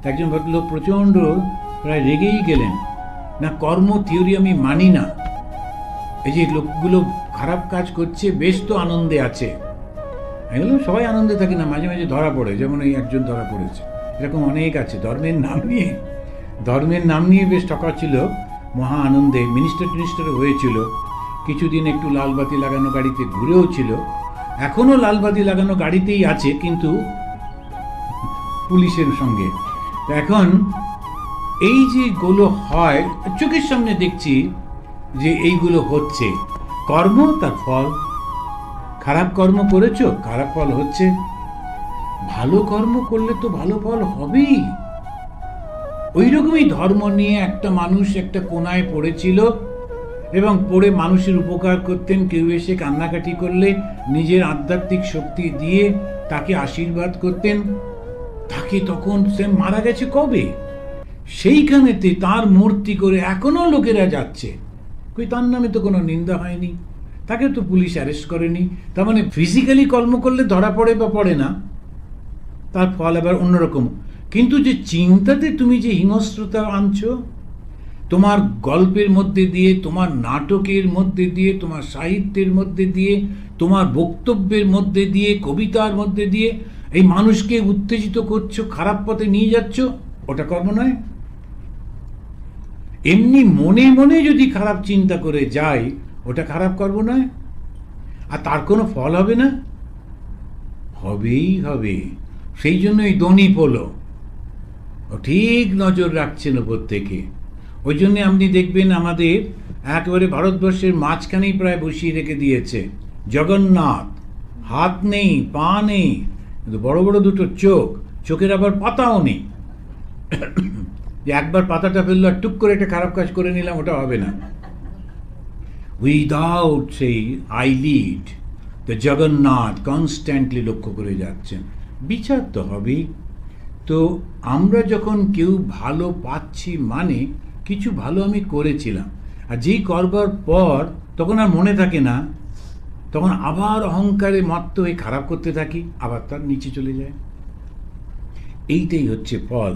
একজন ভদ্রলোক প্রচণ্ড প্রায় রেগেই গেলেন, না কর্ম থিওরি আমি মানি না, এই যে লোকগুলো খারাপ কাজ করছে বেশ তো আনন্দে আছে। আমি বললাম সবাই আনন্দে থাকে না, মাঝে মাঝে ধরা পড়ে, যেমন এই একজন ধরা পড়েছে, এরকম অনেক আছে। ধর্মের নাম নিয়ে বেশ ঠকাচ্ছিল, মহা আনন্দে মিনিস্টার হয়েছিল, কিছুদিন একটু লালবাতি লাগানো গাড়িতে ঘুরেও ছিল, এখনো লালবাতি লাগানো গাড়িতেই আছে কিন্তু পুলিশের সঙ্গে। এখন এই যেগুলো হয় চোখের সামনে দেখছি যে এইগুলো হচ্ছে, কর্ম তার ফল। খারাপ কর্ম করেছো, খারাপ ফল হচ্ছে। ভালো কর্ম করলে তো ভালো ফল হবেই। ওই রকমই ধর্ম নিয়ে একটা মানুষ একটা কোনায় পড়েছিল এবং পড়ে মানুষের উপকার করতেন। কেউ এসে কান্নাকাটি করলে নিজের আধ্যাত্মিক শক্তি দিয়ে তাকে আশীর্বাদ করতেন। তাকে তখন সে মারা গেছে কবে, সেইখানেতে তার মূর্তি করে এখনো লোকেরা যাচ্ছে, কই তার নামে তো কোনো নিন্দা হয়নি, তাকে তো পুলিশ অ্যারেস্ট করেনি। তার মানে ফিজিক্যালি কর্ম করলে ধরা পড়ে বা পড়ে না, তার ফল আবার অন্যরকম। কিন্তু যে চিন্তাতে তুমি যে হিংস্রতা আনছো, তোমার গল্পের মধ্যে দিয়ে, তোমার নাটকের মধ্যে দিয়ে, তোমার সাহিত্যের মধ্যে দিয়ে, তোমার বক্তব্যের মধ্যে দিয়ে, কবিতার মধ্যে দিয়ে এই মানুষকে উত্তেজিত করছো, খারাপ পথে নিয়ে যাচ্ছ, ওটা কর্ম নয়। এমনি মনে মনে যদি খারাপ চিন্তা করে যাই, ওটা খারাপ কর্ম নয়। আর তার কোনো ফল হবে না? হবেই হবে। সেই জন্যই দনি পলো ঠিক নজর রাখছেন ওপর থেকে। ওই জন্যে আপনি দেখবেন আমাদের একেবারে ভারতবর্ষের মাঝখানেই প্রায় বসিয়ে রেখে দিয়েছে জগন্নাথ। হাত নেই, পা নেই, কিন্তু বড় বড় দুটো চোখ, চোখের আবার পাতাও নেই। যে একবার পাতাটা ফেললো আর টুক করে একটা খারাপ কাজ করে নিলাম, ওটা হবে না। উইদাউট সেই আইলিড তো জগন্নাথ কনস্ট্যান্টলি লক্ষ্য করে যাচ্ছেন। বিচার তো হবেই। তো আমরা যখন কেউ ভালো পাচ্ছি মানে কিছু ভালো আমি করেছিলাম, আর যেই করবার পর তখন আর মনে থাকে না, তখন আবার অহংকারে মত্ত হয়ে খারাপ করতে থাকি, আবার তার নিচে চলে যায়। এইটাই হচ্ছে ফল।